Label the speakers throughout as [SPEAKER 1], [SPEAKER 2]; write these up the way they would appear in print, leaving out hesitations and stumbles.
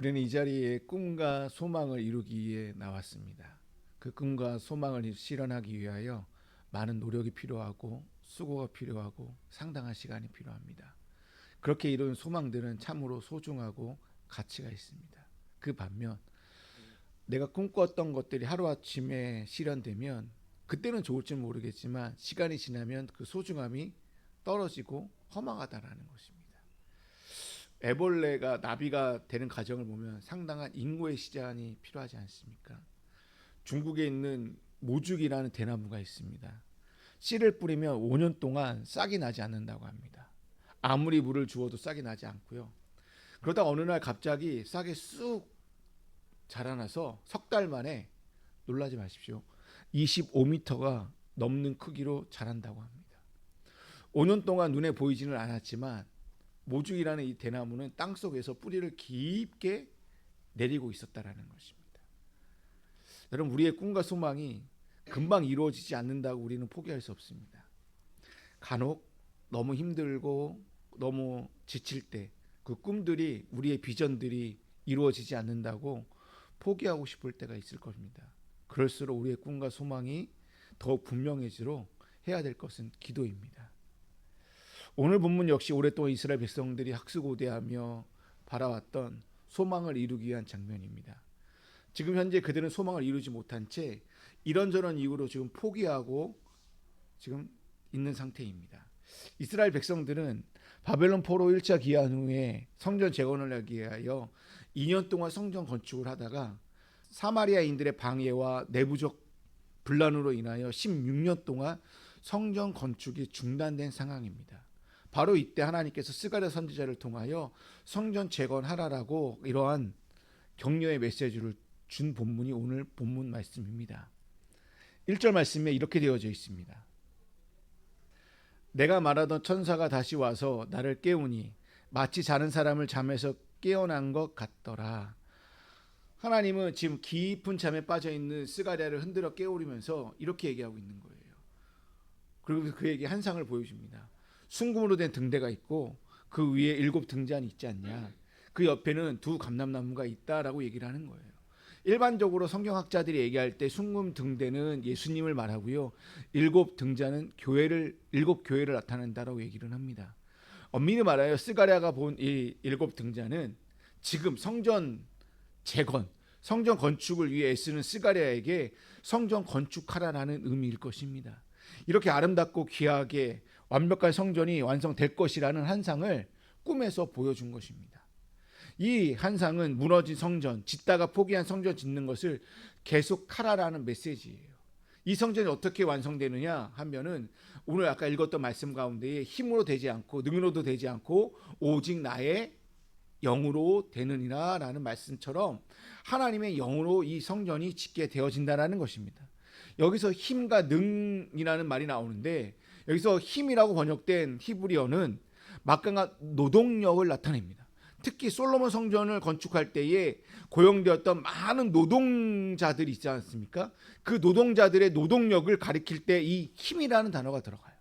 [SPEAKER 1] 우리는 이 자리에 꿈과 소망을 이루기 위해 나왔습니다. 그 꿈과 소망을 실현하기 위하여 많은 노력이 필요하고 수고가 필요하고 상당한 시간이 필요합니다. 그렇게 이룬 소망들은 참으로 소중하고 가치가 있습니다. 그 반면 내가 꿈꿨던 것들이 하루아침에 실현되면 그때는 좋을지 모르겠지만 시간이 지나면 그 소중함이 떨어지고 허망하다라는 것입니다. 애벌레가 나비가 되는 과정을 보면 상당한 인고의 시간이 필요하지 않습니까? 중국에 있는 모죽이라는 대나무가 있습니다. 씨를 뿌리면 5년 동안 싹이 나지 않는다고 합니다. 아무리 물을 주어도 싹이 나지 않고요. 그러다 어느 날 갑자기 싹이 쑥 자라나서 석 달 만에, 놀라지 마십시오, 25m가 넘는 크기로 자란다고 합니다. 5년 동안 눈에 보이지는 않았지만 모죽이라는 이 대나무는 땅속에서 뿌리를 깊게 내리고 있었다라는 것입니다. 여러분, 우리의 꿈과 소망이 금방 이루어지지 않는다고 우리는 포기할 수 없습니다. 간혹 너무 힘들고 너무 지칠 때 그 꿈들이, 우리의 비전들이 이루어지지 않는다고 포기하고 싶을 때가 있을 겁니다. 그럴수록 우리의 꿈과 소망이 더욱 분명해지도록 해야 될 것은 기도입니다. 오늘 본문 역시 오랫동안 이스라엘 백성들이 학수고대하며 바라왔던 소망을 이루기 위한 장면입니다. 지금 현재 그들은 소망을 이루지 못한 채 이런저런 이유로 지금 포기하고 지금 있는 상태입니다. 이스라엘 백성들은 바벨론 포로 1차 기한 후에 성전 재건을 하기 위하여 2년 동안 성전 건축을 하다가 사마리아인들의 방해와 내부적 분란으로 인하여 16년 동안 성전 건축이 중단된 상황입니다. 바로 이때 하나님께서 스가랴 선지자를 통하여 성전 재건하라라고 이러한 격려의 메시지를 준 본문이 오늘 본문 말씀입니다. 1절 말씀에 이렇게 되어져 있습니다. 내가 말하던 천사가 다시 와서 나를 깨우니 마치 자는 사람을 잠에서 깨어난 것 같더라. 하나님은 지금 깊은 잠에 빠져있는 스가랴를 흔들어 깨우리면서 이렇게 얘기하고 있는 거예요. 그리고 그에게 한 상을 보여줍니다. 순금으로 된 등대가 있고 그 위에 7 등잔이 있지 않냐. 그 옆에는 2 감람나무가 있다라고 얘기를 하는 거예요. 일반적으로 성경학자들이 얘기할 때 순금 등대는 예수님을 말하고요, 7 등잔은 7 교회를 나타낸다라고 얘기를 합니다. 엄밀히 말하여 스가랴가 본 이 7 등잔은 지금 성전 재건, 성전 건축을 위해 애쓰는 스가랴에게 성전 건축하라라는 의미일 것입니다. 이렇게 아름답고 귀하게 완벽한 성전이 완성될 것이라는 환상을 꿈에서 보여준 것입니다. 이 환상은 무너진 성전, 짓다가 포기한 성전 짓는 것을 계속하라라는 메시지예요. 이 성전이 어떻게 완성되느냐 하면은 오늘 아까 읽었던 말씀 가운데에 힘으로 되지 않고 능으로도 되지 않고 오직 나의 영으로 되느니라 라는 말씀처럼 하나님의 영으로 이 성전이 짓게 되어진다는 것입니다. 여기서 힘과 능이라는 말이 나오는데 여기서 힘이라고 번역된 히브리어는 막강한 노동력을 나타냅니다. 특히 솔로몬 성전을 건축할 때에 고용되었던 많은 노동자들이 있지 않습니까? 그 노동자들의 노동력을 가리킬 때 이 힘이라는 단어가 들어가요.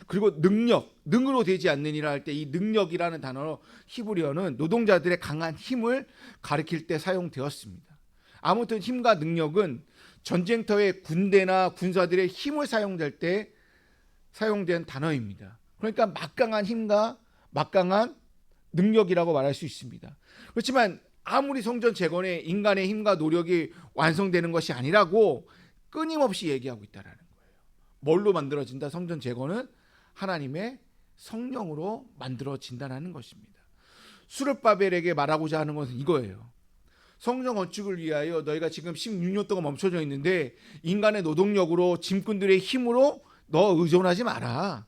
[SPEAKER 1] 그리고 능력, 능으로 되지 않느니라 할 때 이 능력이라는 단어 히브리어는 노동자들의 강한 힘을 가리킬 때 사용되었습니다. 아무튼 힘과 능력은 전쟁터의 군대나 군사들의 힘을 사용될 때 사용된 단어입니다. 그러니까 막강한 힘과 막강한 능력이라고 말할 수 있습니다. 그렇지만 아무리 성전 재건에 인간의 힘과 노력이 완성되는 것이 아니라고 끊임없이 얘기하고 있다는 거예요. 뭘로 만들어진다? 성전 재건은 하나님의 성령으로 만들어진다는 것입니다. 수르바벨에게 말하고자 하는 것은 이거예요. 성전 건축을 위하여 너희가 지금 16년 동안 멈춰져 있는데 인간의 노동력으로 짐꾼들의 힘으로 너 의존하지 마라.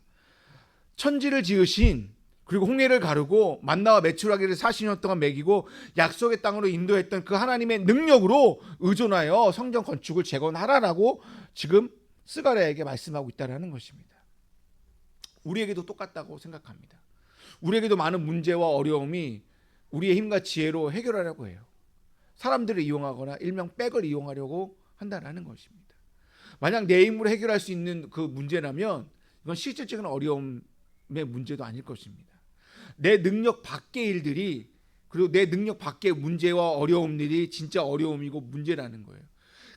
[SPEAKER 1] 천지를 지으신, 그리고 홍해를 가르고 만나와 메추라기를 40년 동안 먹이고 약속의 땅으로 인도했던 그 하나님의 능력으로 의존하여 성전 건축을 재건하라라고 지금 스가랴에게 말씀하고 있다는 것입니다. 우리에게도 똑같다고 생각합니다. 우리에게도 많은 문제와 어려움이 우리의 힘과 지혜로 해결하려고 해요. 사람들을 이용하거나 일명 백을 이용하려고 한다는 것입니다. 만약 내 힘으로 해결할 수 있는 그 문제라면 이건 실질적인 어려움의 문제도 아닐 것입니다. 내 능력 밖의 일들이 그리고 내 능력 밖의 문제와 어려움들이 진짜 어려움이고 문제라는 거예요.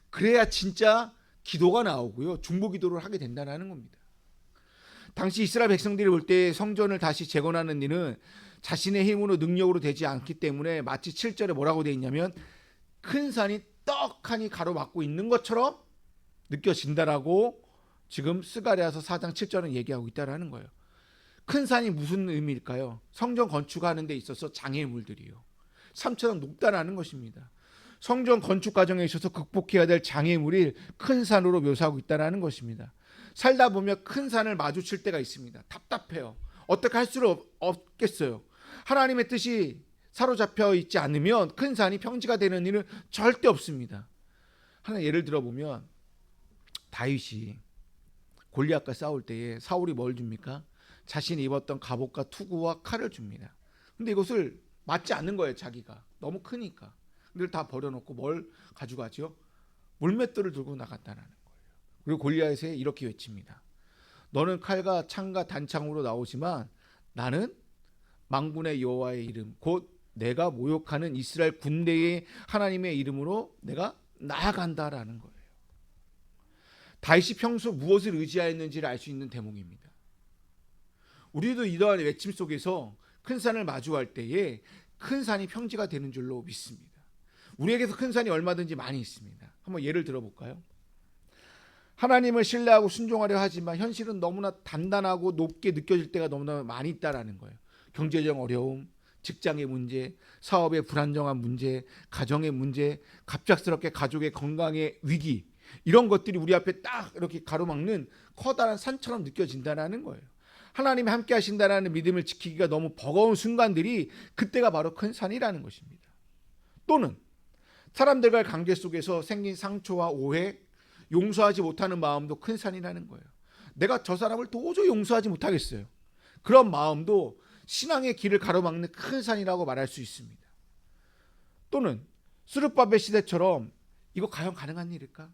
[SPEAKER 1] 그래야 진짜 기도가 나오고요. 중보 기도를 하게 된다는 겁니다. 당시 이스라엘 백성들이 볼 때 성전을 다시 재건하는 일은 자신의 힘으로 능력으로 되지 않기 때문에 마치 7절에 뭐라고 되어 있냐면 큰 산이 떡하니 가로막고 있는 것처럼 느껴진다라고 지금 스가랴서 4장 7절은 얘기하고 있다라는 거예요. 큰 산이 무슨 의미일까요? 성전 건축하는 데 있어서 장애물들이요. 산처럼 높다라는 것입니다. 성전 건축 과정에 있어서 극복해야 될 장애물이 큰 산으로 묘사하고 있다는 것입니다. 살다 보면 큰 산을 마주칠 때가 있습니다. 답답해요. 어떻게 할 수는 없겠어요. 하나님의 뜻이 사로잡혀 있지 않으면 큰 산이 평지가 되는 일은 절대 없습니다. 하나 예를 들어보면 다윗이 골리앗과 싸울 때에 사울이 뭘 줍니까? 자신이 입었던 갑옷과 투구와 칼을 줍니다. 근데 이것을 맞지 않는 거예요. 자기가 너무 크니까. 근데 다 버려놓고 뭘 가져가죠? 물맷돌을 들고 나갔다는 거예요. 그리고 골리앗에 이렇게 외칩니다. 너는 칼과 창과 단창으로 나오지만 나는 만군의 여호와의 이름 곧 내가 모욕하는 이스라엘 군대의 하나님의 이름으로 내가 나아간다라는 거예요. 다윗이 평소 무엇을 의지하였는지를 알 수 있는 대목입니다. 우리도 이러한 외침 속에서 큰 산을 마주할 때에 큰 산이 평지가 되는 줄로 믿습니다. 우리에게서 큰 산이 얼마든지 많이 있습니다. 한번 예를 들어볼까요? 하나님을 신뢰하고 순종하려 하지만 현실은 너무나 단단하고 높게 느껴질 때가 너무나 많이 있다라는 거예요. 경제적 어려움, 직장의 문제, 사업의 불안정한 문제, 가정의 문제, 갑작스럽게 가족의 건강의 위기, 이런 것들이 우리 앞에 딱 이렇게 가로막는 커다란 산처럼 느껴진다는 거예요. 하나님이 함께 하신다는 믿음을 지키기가 너무 버거운 순간들이 그때가 바로 큰 산이라는 것입니다. 또는 사람들과의 관계 속에서 생긴 상처와 오해, 용서하지 못하는 마음도 큰 산이라는 거예요. 내가 저 사람을 도저히 용서하지 못하겠어요. 그런 마음도 신앙의 길을 가로막는 큰 산이라고 말할 수 있습니다. 또는 스룹바벨 시대처럼 이거 과연 가능한 일일까?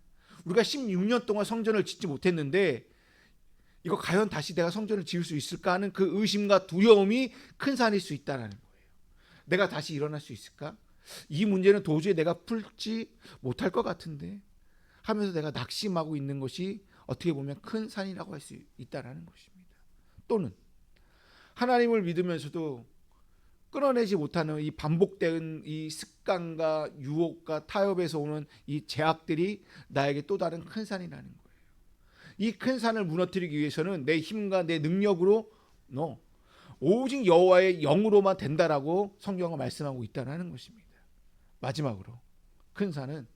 [SPEAKER 1] 우리가 16년 동안 성전을 짓지 못했는데 이거 과연 다시 내가 성전을 지을 수 있을까 하는 그 의심과 두려움이 큰 산일 수 있다는 거예요. 내가 다시 일어날 수 있을까? 이 문제는 도저히 내가 풀지 못할 것 같은데 하면서 내가 낙심하고 있는 것이 어떻게 보면 큰 산이라고 할 수 있다는 것입니다. 또는 하나님을 믿으면서도 끊어내지 못하는 이 반복되는 이 습관과 유혹과 타협에서 오는 이 제약들이 나에게 또 다른 큰 산이라는 거예요. 이 큰 산을 무너뜨리기 위해서는 내 힘과 내 능력으로 오직 여호와의 영으로만 된다라고 성경은 말씀하고 있다는 것입니다. 마지막으로 큰 산은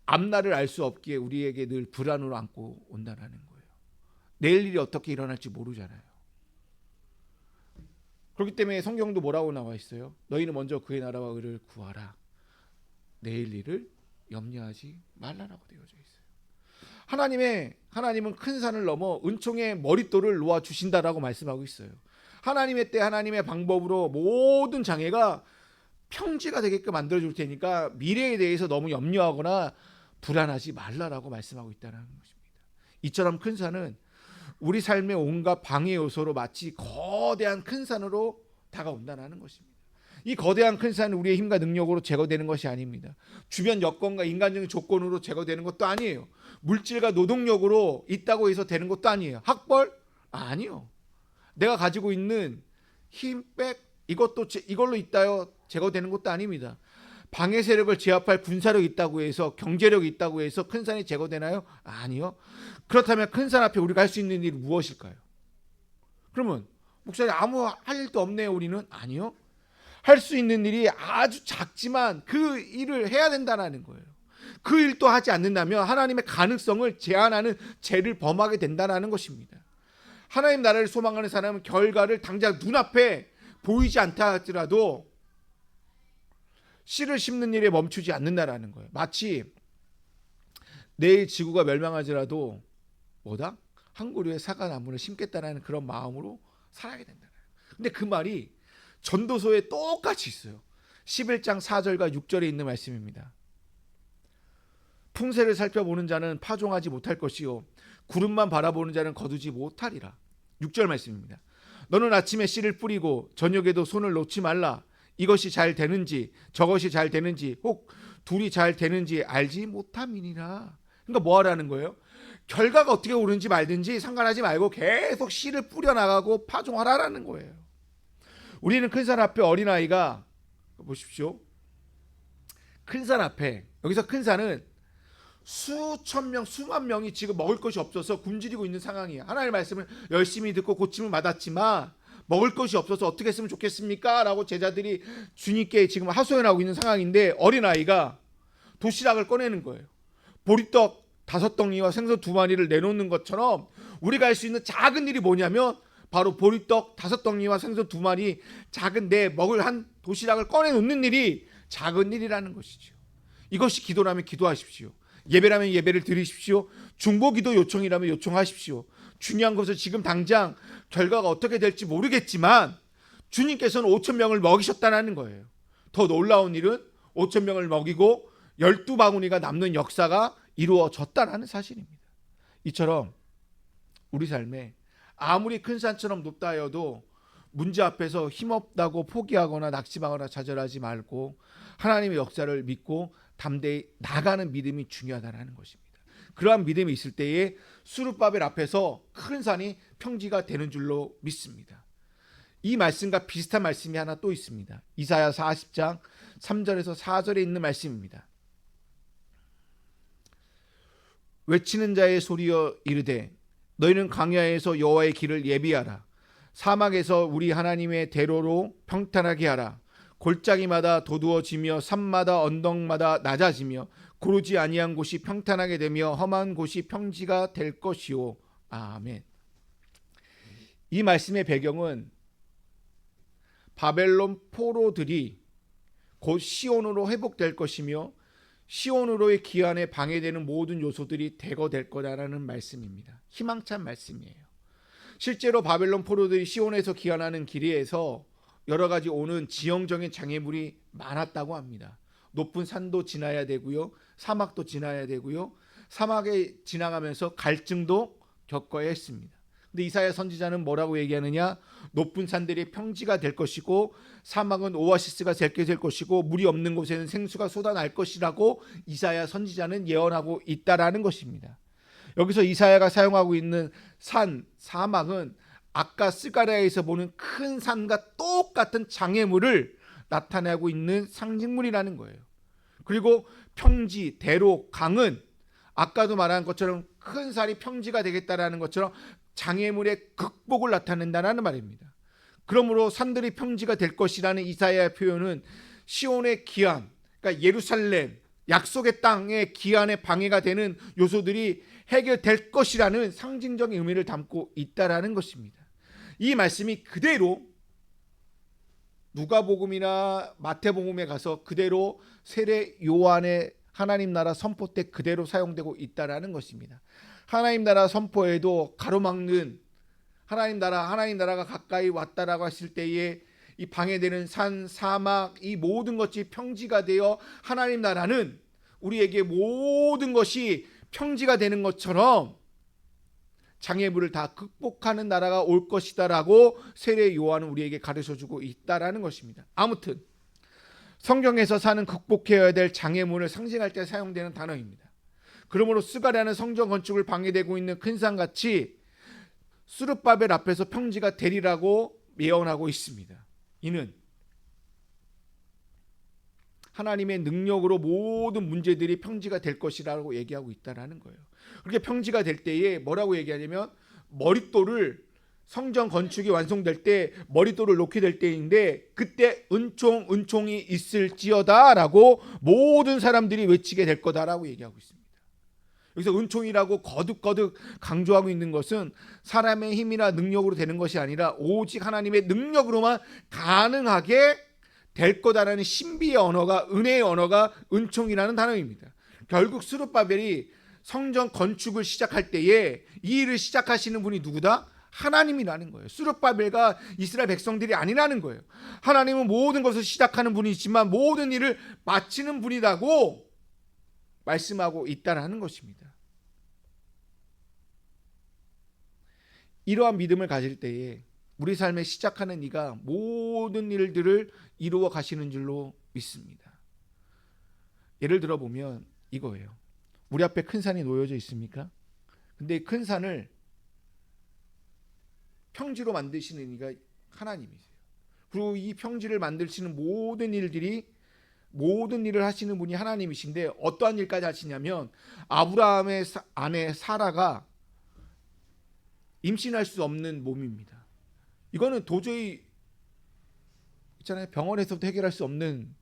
[SPEAKER 1] 앞날을 알 수 없기에 우리에게 늘 불안으로 안고 온다는 거예요. 내일 일이 어떻게 일어날지 모르잖아요. 그렇기 때문에 성경도 뭐라고 나와 있어요? 너희는 먼저 그의 나라와 의를 구하라. 내일 일을 염려하지 말라라고 되어져 있어요. 하나님은 큰 산을 넘어 은총의 머릿돌을 놓아 주신다라고 말씀하고 있어요. 하나님의 때 하나님의 방법으로 모든 장애가 평지가 되게끔 만들어 줄 테니까 미래에 대해서 너무 염려하거나 불안하지 말라라고 말씀하고 있다는 것입니다. 이처럼 큰 산은 우리 삶의 온갖 방해 요소로 마치 거대한 큰 산으로 다가온다는 것입니다. 이 거대한 큰 산은 우리의 힘과 능력으로 제거되는 것이 아닙니다. 주변 여건과 인간적인 조건으로 제거되는 것도 아니에요. 물질과 노동력으로 있다고 해서 되는 것도 아니에요. 학벌? 아니요. 내가 가지고 있는 힘백 이걸로 있다요 제거되는 것도 아닙니다. 방해 세력을 제압할 군사력이 있다고 해서 경제력이 있다고 해서 큰 산이 제거되나요? 아니요. 그렇다면 큰 산 앞에 우리가 할 수 있는 일이 무엇일까요? 그러면 목사님 아무 할 일도 없네요. 우리는 아니요. 할 수 있는 일이 아주 작지만 그 일을 해야 된다는 거예요. 그 일도 하지 않는다면 하나님의 가능성을 제한하는 죄를 범하게 된다는 것입니다. 하나님 나라를 소망하는 사람은 결과를 당장 눈앞에 보이지 않다 하더라도 씨를 심는 일에 멈추지 않는다라는 거예요. 마치 내일 지구가 멸망하더라도 한 그루의 사과나무를 심겠다라는 그런 마음으로 살아야 된다는 거예요. 근데 그 말이 전도서에 똑같이 있어요. 11장 4절과 6절에 있는 말씀입니다. 풍세를 살펴보는 자는 파종하지 못할 것이요 구름만 바라보는 자는 거두지 못하리라. 6절 말씀입니다. 너는 아침에 씨를 뿌리고 저녁에도 손을 놓지 말라. 이것이 잘 되는지 저것이 잘 되는지 혹 둘이 잘 되는지 알지 못함이니라. 그러니까 뭐 하라는 거예요? 결과가 어떻게 오른지 말든지 상관하지 말고 계속 씨를 뿌려나가고 파종하라는 거예요. 우리는 큰 산 앞에 어린아이가, 보십시오, 큰 산 앞에, 여기서 큰 산은 수천 명 수만 명이 지금 먹을 것이 없어서 굶주리고 있는 상황이에요. 하나님의 말씀을 열심히 듣고 고침을 받았지만 먹을 것이 없어서 어떻게 했으면 좋겠습니까? 라고 제자들이 주님께 지금 하소연하고 있는 상황인데, 어린아이가 도시락을 꺼내는 거예요. 보리떡 5덩이와 생선 2마리를 내놓는 것처럼 우리가 할 수 있는 작은 일이 뭐냐면 바로 보리떡 5덩이와 생선 2마리, 작은 내 먹을 한 도시락을 꺼내놓는 일이 작은 일이라는 것이죠. 이것이 기도라면 기도하십시오. 예배라면 예배를 드리십시오. 중보기도 요청이라면 요청하십시오. 중요한 것은 지금 당장 결과가 어떻게 될지 모르겠지만 주님께서는 5,000명을 먹이셨다는 거예요. 더 놀라운 일은 5,000명을 먹이고 12바구니가 남는 역사가 이루어졌다는 사실입니다. 이처럼 우리 삶에 아무리 큰 산처럼 높다 하여도 문제 앞에서 힘없다고 포기하거나 낙심하거나 좌절하지 말고 하나님의 역사를 믿고 담대히 나가는 믿음이 중요하다는 것입니다. 그러한 믿음이 있을 때에 수르바벨 앞에서 큰 산이 평지가 되는 줄로 믿습니다. 이 말씀과 비슷한 말씀이 하나 또 있습니다. 이사야 40장 3절에서 4절에 있는 말씀입니다. 외치는 자의 소리여 이르되 너희는 광야에서 여호와의 길을 예비하라. 사막에서 우리 하나님의 대로로 평탄하게 하라. 골짜기마다 도두어지며 산마다 언덕마다 낮아지며 고르지 아니한 곳이 평탄하게 되며 험한 곳이 평지가 될 것이요. 아멘. 이 말씀의 배경은 바벨론 포로들이 곧 시온으로 회복될 것이며 시온으로의 기한에 방해되는 모든 요소들이 대거될 거다라는 말씀입니다. 희망찬 말씀이에요. 실제로 바벨론 포로들이 시온에서 기한하는 길에서 여러 가지 오는 지형적인 장애물이 많았다고 합니다. 높은 산도 지나야 되고요, 사막도 지나야 되고요, 사막에 지나가면서 갈증도 겪어야 했습니다. 근데 이사야 선지자는 뭐라고 얘기하느냐? 높은 산들이 평지가 될 것이고 사막은 오아시스가 될 것이고 물이 없는 곳에는 생수가 쏟아날 것이라고 이사야 선지자는 예언하고 있다라는 것입니다. 여기서 이사야가 사용하고 있는 산, 사막은 아까 스가랴에서 보는 큰 산과 똑같은 장애물을 나타내고 있는 상징물이라는 거예요. 그리고 평지, 대로, 강은 아까도 말한 것처럼 큰 산이 평지가 되겠다라는 것처럼 장애물의 극복을 나타낸다는 말입니다. 그러므로 산들이 평지가 될 것이라는 이사야의 표현은 시온의 기한, 그러니까 예루살렘, 약속의 땅의 기한에 방해가 되는 요소들이 해결될 것이라는 상징적인 의미를 담고 있다라는 것입니다. 이 말씀이 그대로 누가복음이나 마태복음에 가서 그대로 세례 요한의 하나님 나라 선포 때 그대로 사용되고 있다라는 것입니다. 하나님 나라 선포에도 가로막는 하나님 나라가 가까이 왔다라고 했을 때에 이 방해되는 산, 사막, 이 모든 것이 평지가 되어 하나님 나라는 우리에게 모든 것이 평지가 되는 것처럼 장애물을 다 극복하는 나라가 올 것이다라고 세례 요한은 우리에게 가르쳐주고 있다라는 것입니다. 아무튼 성경에서 사는 극복해야 될 장애물을 상징할 때 사용되는 단어입니다. 그러므로 스가랴는 성전 건축을 방해되고 있는 큰 산같이 수르바벨 앞에서 평지가 되리라고 예언하고 있습니다. 이는 하나님의 능력으로 모든 문제들이 평지가 될 것이라고 얘기하고 있다라는 거예요. 그렇게 평지가 될 때에 뭐라고 얘기하냐면 머릿돌을 성전 건축이 완성될 때 머릿돌을 놓게 될 때인데 그때 은총이 있을지어다라고 모든 사람들이 외치게 될 거다라고 얘기하고 있습니다. 여기서 은총이라고 거듭거듭 강조하고 있는 것은 사람의 힘이나 능력으로 되는 것이 아니라 오직 하나님의 능력으로만 가능하게 될 거다라는 신비의 언어가, 은혜의 언어가 은총이라는 단어입니다. 결국 스룹바벨이 성전 건축을 시작할 때에 이 일을 시작하시는 분이 누구다? 하나님이라는 거예요. 스룹바벨과 이스라엘 백성들이 아니라는 거예요. 하나님은 모든 것을 시작하는 분이지만 모든 일을 마치는 분이라고 말씀하고 있다라는 것입니다. 이러한 믿음을 가질 때에 우리 삶에 시작하는 이가 모든 일들을 이루어 가시는 줄로 믿습니다. 예를 들어 보면 이거예요. 우리 앞에 큰 산이 놓여져 있습니까? 근데 큰 산을 평지로 만드시는 이가 하나님이세요. 그리고 이 평지를 만드시는 모든 일을 하시는 분이 하나님이신데 어떠한 일까지 하시냐면 아브라함의 아내 사라가 임신할 수 없는 몸입니다. 이거는 도저히 있잖아요. 병원에서도 해결할 수 없는,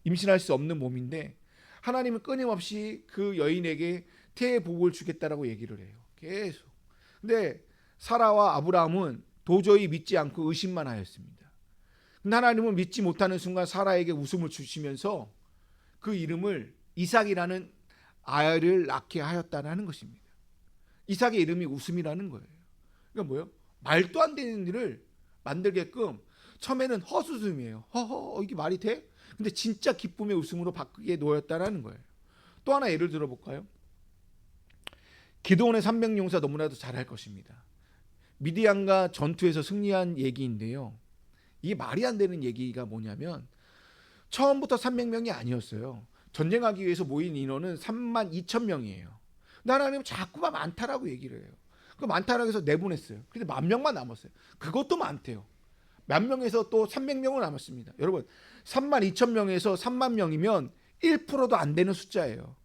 [SPEAKER 1] 임신할 수 없는 몸인데 하나님은 끊임없이 그 여인에게 태의 복을 주겠다라고 얘기를 해요. 계속. 근데 사라와 아브라함은 도저히 믿지 않고 의심만 하였습니다. 근데 하나님은 믿지 못하는 순간 사라에게 웃음을 주시면서 그 이름을 이삭이라는 아이를 낳게 하였다는 것입니다. 이삭의 이름이 웃음이라는 거예요. 그러니까 뭐예요? 말도 안 되는 일을 만들게끔 처음에는 허수음이에요. 허허, 이게 말이 돼? 근데 진짜 기쁨의 웃음으로 바꾸게 놓였다는 거예요. 또 하나 예를 들어볼까요? 기드온의 300용사 너무나도 잘할 것입니다. 미디안과 전투에서 승리한 얘기인데요. 이게 말이 안 되는 얘기가 뭐냐면 처음부터 300명이 아니었어요. 전쟁하기 위해서 모인 인원은 32,000명이에요. 근데 하나님은 자꾸만 많다라고 얘기를 해요. 그 많다라고 해서 내보냈어요. 근데 10,000명만 남았어요. 그것도 많대요. 10,000명에서 또 300명은 남았습니다. 여러분 32,000명에서 30,000명이면 1%도 안 되는 숫자예요.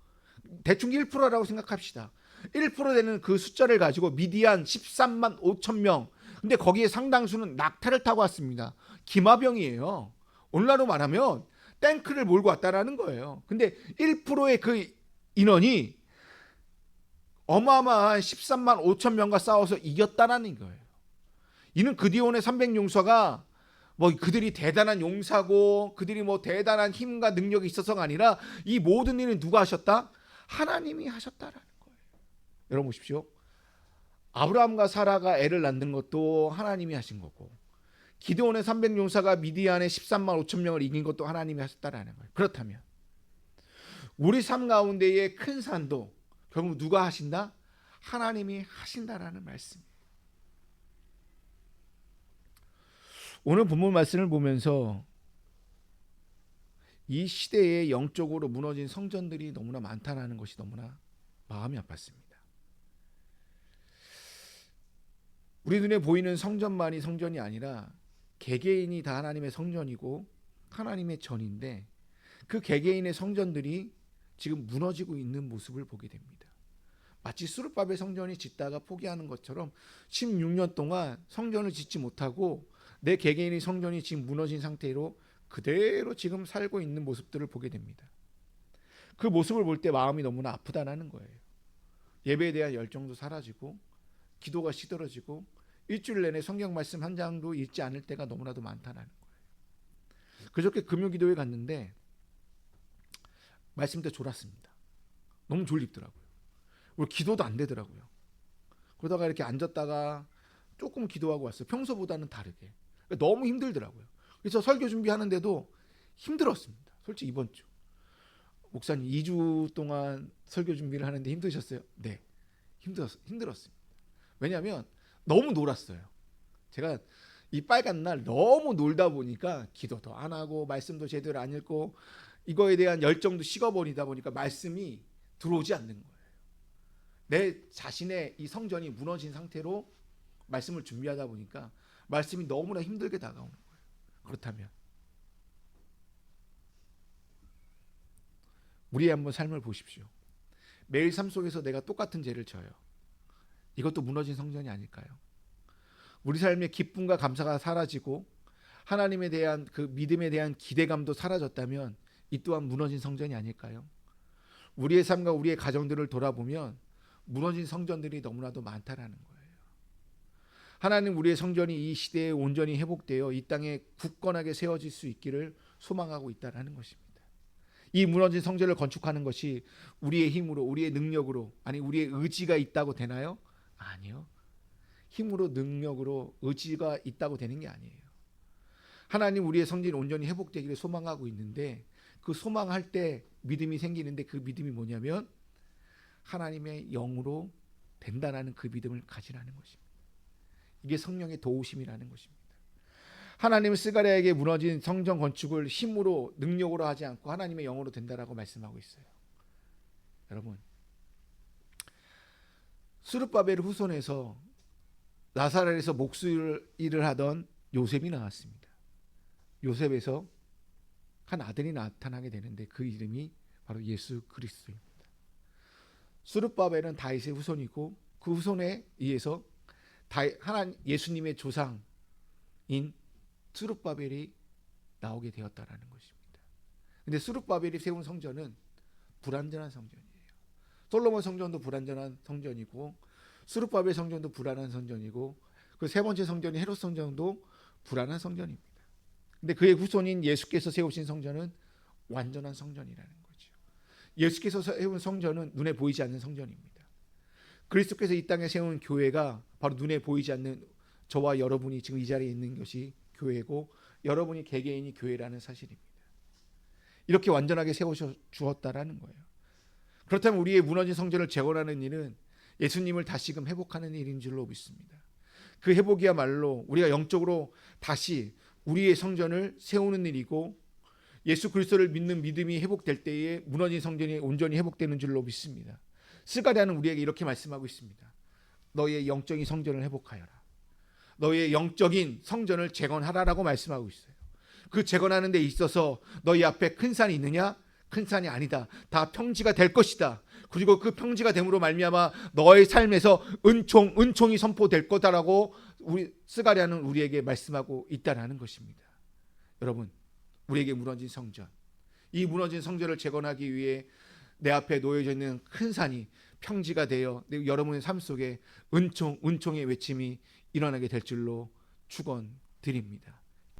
[SPEAKER 1] 대충 1%라고 생각합시다. 1% 되는 그 숫자를 가지고 미디안 135,000명. 근데 거기에 상당수는 낙타를 타고 왔습니다. 기마병이에요. 오늘날로 말하면 탱크를 몰고 왔다라는 거예요. 근데 1%의 그 인원이 어마어마한 135,000명과 싸워서 이겼다라는 거예요. 이는 그디온의 300용사가 뭐 그들이 대단한 용사고 그들이 뭐 대단한 힘과 능력이 있어서가 아니라 이 모든 일은 누가 하셨다? 하나님이 하셨다라는 거예요. 여러분 보십시오. 아브라함과 사라가 애를 낳는 것도 하나님이 하신 거고 기드온의 300용사가 미디안의 135,000명을 이긴 것도 하나님이 하셨다라는 거예요. 그렇다면 우리 삶 가운데의 큰 산도 결국 누가 하신다? 하나님이 하신다라는 말씀이에요. 오늘 본문 말씀을 보면서 이 시대에 영적으로 무너진 성전들이 너무나 많다는 것이 너무나 마음이 아팠습니다. 우리 눈에 보이는 성전만이 성전이 아니라 개개인이 다 하나님의 성전이고 하나님의 전인데 그 개개인의 성전들이 지금 무너지고 있는 모습을 보게 됩니다. 마치 수르바벨 성전이 짓다가 포기하는 것처럼 16년 동안 성전을 짓지 못하고 내 개개인의 성전이 지금 무너진 상태로 그대로 지금 살고 있는 모습들을 보게 됩니다. 그 모습을 볼 때 마음이 너무나 아프다는 거예요. 예배에 대한 열정도 사라지고 기도가 시들어지고 일주일 내내 성경 말씀 한 장도 읽지 않을 때가 너무나도 많다는 거예요. 그저께 금요기도에 갔는데 말씀 때 졸았습니다. 너무 졸립더라고요. 우리 기도도 안 되더라고요. 그러다가 이렇게 앉았다가 조금 기도하고 왔어요. 평소보다는 다르게. 너무 힘들더라고요. 그래서 설교 준비하는데도 힘들었습니다. 솔직히 이번 주. 목사님 2주 동안 설교 준비를 하는데 힘드셨어요? 네. 힘들었습니다. 왜냐하면 너무 놀았어요. 제가 이 빨간 날 너무 놀다 보니까 기도도 안 하고 말씀도 제대로 안 읽고 이거에 대한 열정도 식어버리다 보니까 말씀이 들어오지 않는 거예요. 내 자신의 이 성전이 무너진 상태로 말씀을 준비하다 보니까 말씀이 너무나 힘들게 다가오는 거예요. 그렇다면 우리의 한번 삶을 보십시오. 매일 삶 속에서 내가 똑같은 죄를 져요. 이것도 무너진 성전이 아닐까요? 우리 삶의 기쁨과 감사가 사라지고 하나님에 대한 그 믿음에 대한 기대감도 사라졌다면 이 또한 무너진 성전이 아닐까요? 우리의 삶과 우리의 가정들을 돌아보면 무너진 성전들이 너무나도 많다라는 거예요. 하나님 우리의 성전이 이 시대에 온전히 회복되어 이 땅에 굳건하게 세워질 수 있기를 소망하고 있다는 것입니다. 이 무너진 성전을 건축하는 것이 우리의 힘으로 우리의 능력으로 아니 우리의 의지가 있다고 되나요? 아니요. 힘으로 능력으로 의지가 있다고 되는 게 아니에요. 하나님 우리의 성전이 온전히 회복되기를 소망하고 있는데 그 소망할 때 믿음이 생기는데 그 믿음이 뭐냐면 하나님의 영으로 된다라는 그 믿음을 가지라는 것입니다. 이게 성령의 도우심이라는 것입니다. 하나님은 스가랴에게 무너진 성전 건축을 힘으로 능력으로 하지 않고 하나님의 영으로 된다라고 말씀하고 있어요. 여러분, 스룹바벨 후손에서 나사렛에서 목수일을 하던 요셉이 나왔습니다. 요셉에서 한 아들이 나타나게 되는데 그 이름이 바로 예수 그리스도입니다. 스룹바벨은 다윗의 후손이고 그 후손에 의해서 예수님의 조상인 스룹바벨이 나오게 되었다라는 것입니다. 근데 스룹바벨이 세운 성전은 불완전한 성전이에요. 솔로몬 성전도 불완전한 성전이고 스룹바벨 성전도 불안한 성전이고 그 세 번째 성전이 헤롯 성전도 불안한 성전입니다. 근데 그의 후손인 예수께서 세우신 성전은 완전한 성전이라는 거죠. 예수께서 세운 성전은 눈에 보이지 않는 성전입니다. 그리스도께서 이 땅에 세운 교회가 바로 눈에 보이지 않는 저와 여러분이 지금 이 자리에 있는 것이 교회고 여러분이 개개인이 교회라는 사실입니다. 이렇게 완전하게 세워주었다라는 거예요. 그렇다면 우리의 무너진 성전을 재건하는 일은 예수님을 다시금 회복하는 일인 줄로 믿습니다. 그 회복이야말로 우리가 영적으로 다시 우리의 성전을 세우는 일이고 예수 그리스도를 믿는 믿음이 회복될 때에 무너진 성전이 온전히 회복되는 줄로 믿습니다. 스가랴는 우리에게 이렇게 말씀하고 있습니다. 너희의 영적인 성전을 회복하여라. 너희의 영적인 성전을 재건하라라고 말씀하고 있어요. 그 재건하는 데 있어서 너희 앞에 큰 산이 있느냐? 큰 산이 아니다. 다 평지가 될 것이다. 그리고 그 평지가 됨으로 말미암아 너의 삶에서 은총이 선포될 거다라고 우리 스가랴는 우리에게 말씀하고 있다라는 것입니다. 여러분, 우리에게 무너진 성전, 이 무너진 성전을 재건하기 위해 내 앞에 놓여져 있는 큰 산이 평지가 되어 여러분의 삶 속에 은총의 외침이 일어나게 될 줄로 축원드립니다.